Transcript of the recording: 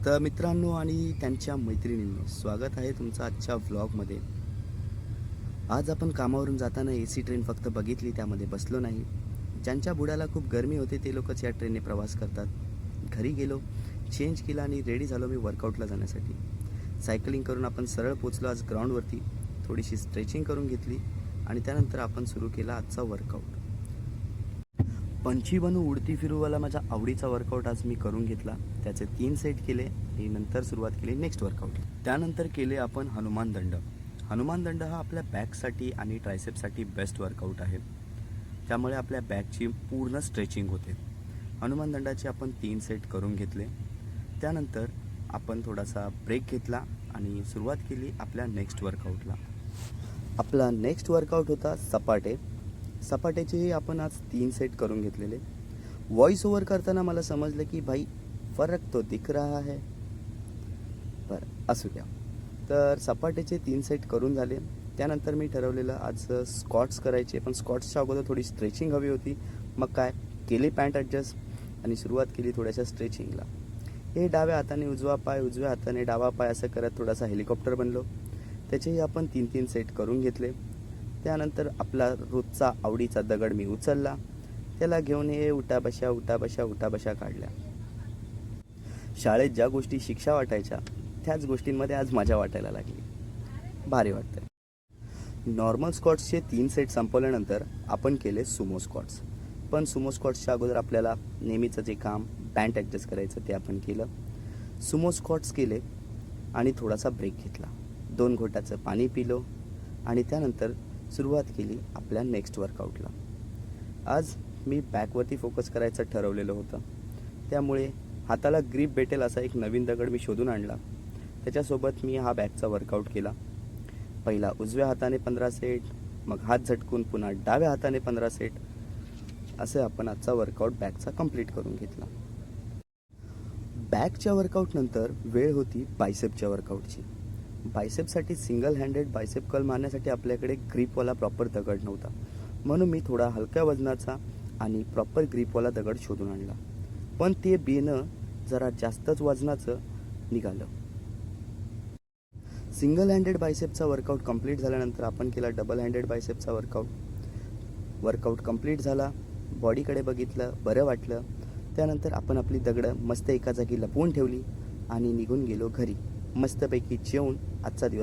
तर मित्रांनो आणि त्यांच्या मैत्रिणींनो, स्वागत आहे तुमचं आजच्या व्लॉगमध्ये. आज आपण कामावरून जाताना AC ट्रेन फक्त बघितली, त्यामध्ये बसलो नाही. ज्यांच्या बुडाला खूप गरमी होते ते लोकच या ट्रेनने प्रवास करतात. घरी गेलो, चेंज केला आणि रेडी झालो मी वर्कआउटला जाण्यासाठी. सायकलिंग करून आपण सरळ पोचलो आज ग्राउंडवरती. थोडीशी स्ट्रेचिंग करून घेतली आणि त्यानंतर आपण सुरू केला आजचा वर्कआउट. पंछी बनू उडती फिरूवाला माझ्या आवडीचा वर्कआउट आज मी करून घेतला. त्याचे 3 सेट केले आणि नंतर सुरुवात केली नेक्स्ट वर्कआउट. त्यानंतर केले आपण हनुमान दंड. हनुमान दंड हा आपल्या बॅकसाठी आणि ट्रायसेप्ससाठी बेस्ट वर्कआउट आहे. त्यामुळे आपल्या बॅकची पूर्ण स्ट्रेचिंग होते. हनुमान दंडाचे आपण 3 सेट करून घेतले. त्यानंतर आपण थोडासा ब्रेक घेतला आणि सुरुवात केली आपल्या नेक्स्ट वर्कआउटला. आपला नेक्स्ट वर्कआउट होता सपाटे. सपाट्याचेही आपण आज 3 सेट करून घेतलेले. व्हॉइस ओव्हर करताना मला समजलं की भाई फरक तो दिख रहा है, पर असू द्या. तर सपाट्याचे 3 सेट करून झाले. त्यानंतर मी ठरवलेलं आज स्क्वॉट्स करायचे, पण स्क्वॉट्सच्या अगोदर थोडी स्ट्रेचिंग हवी होती. मग काय केली पॅन्ट ॲडजस्ट आणि सुरुवात केली थोड्याशा स्ट्रेचिंगला. हे डाव्या हाताने उजवा पाय, उजव्या हाताने डावा पाय असं करत थोडासा हेलिकॉप्टर बनलो. त्याचेही आपण 3-3 सेट करून घेतले. त्यानंतर आपला रोजचा आवडीचा दगड मी उचलला. त्याला घेऊन हे उठाबशा उठाबशा उठाबशा काढल्या. शाळेत ज्या गोष्टी शिक्षा वाटायच्या त्याच गोष्टींमध्ये आज मजा वाटायला लागली. भारी वाटतंय. नॉर्मल स्क्वॉट्सचे 3 सेट संपवल्यानंतर आपण केले सुमो स्क्वॉट्स. पण सुमो स्क्वॉट्सच्या अगोदर आपल्याला नेहमीचं जे काम पॅन्ट ॲडजस्ट करायचं ते आपण केलं. सुमो स्क्वॉट्स केले आणि थोडासा ब्रेक घेतला. 2 घोटाचं पाणी पिलो आणि त्यानंतर सुरुवात केली आपल्या नेक्स्ट वर्कआउटला. आज मी बॅकवरती फोकस करायचं ठरवलेलं होतं. त्यामुळे हाताला ग्रीप भेटेल असा एक नवीन दगड मी शोधून आणला. त्याच्यासोबत मी हा बॅकचा वर्कआउट केला. पहिला उजव्या हाताने 15 सेट, मग हात झटकून पुन्हा डाव्या हाताने 15 सेट, असे आपण आजचा वर्कआउट बॅकचा कंप्लीट करून घेतला. बॅकच्या वर्कआउटनंतर वेळ होती बायसेपच्या वर्कआउटची. बायसेपसाठी सिंगल हँडेड बायसेप कर्ल मारण्यासाठी आपल्याकडे ग्रीपवाला प्रॉपर दगड नव्हता. म्हणून मी थोडा हलक्या वजनाचा आणि प्रॉपर ग्रीपवाला दगड शोधून आणला. पण ते बेनं जरा जास्तच वजनाचं निघालं. सिंगल हँडेड बायसेपचा वर्कआउट कंप्लीट झाल्यानंतर आपण केला डबल हँडेड बायसेपचा वर्कआउट कंप्लीट झाला. बॉडीकडे बघितलं, बरं वाटलं. त्यानंतर आपण आपली दगडं मस्त एका जागी लपवून ठेवली आणि निघून गेलो घरी. मस्तपैकी जेवून आजचा दिवस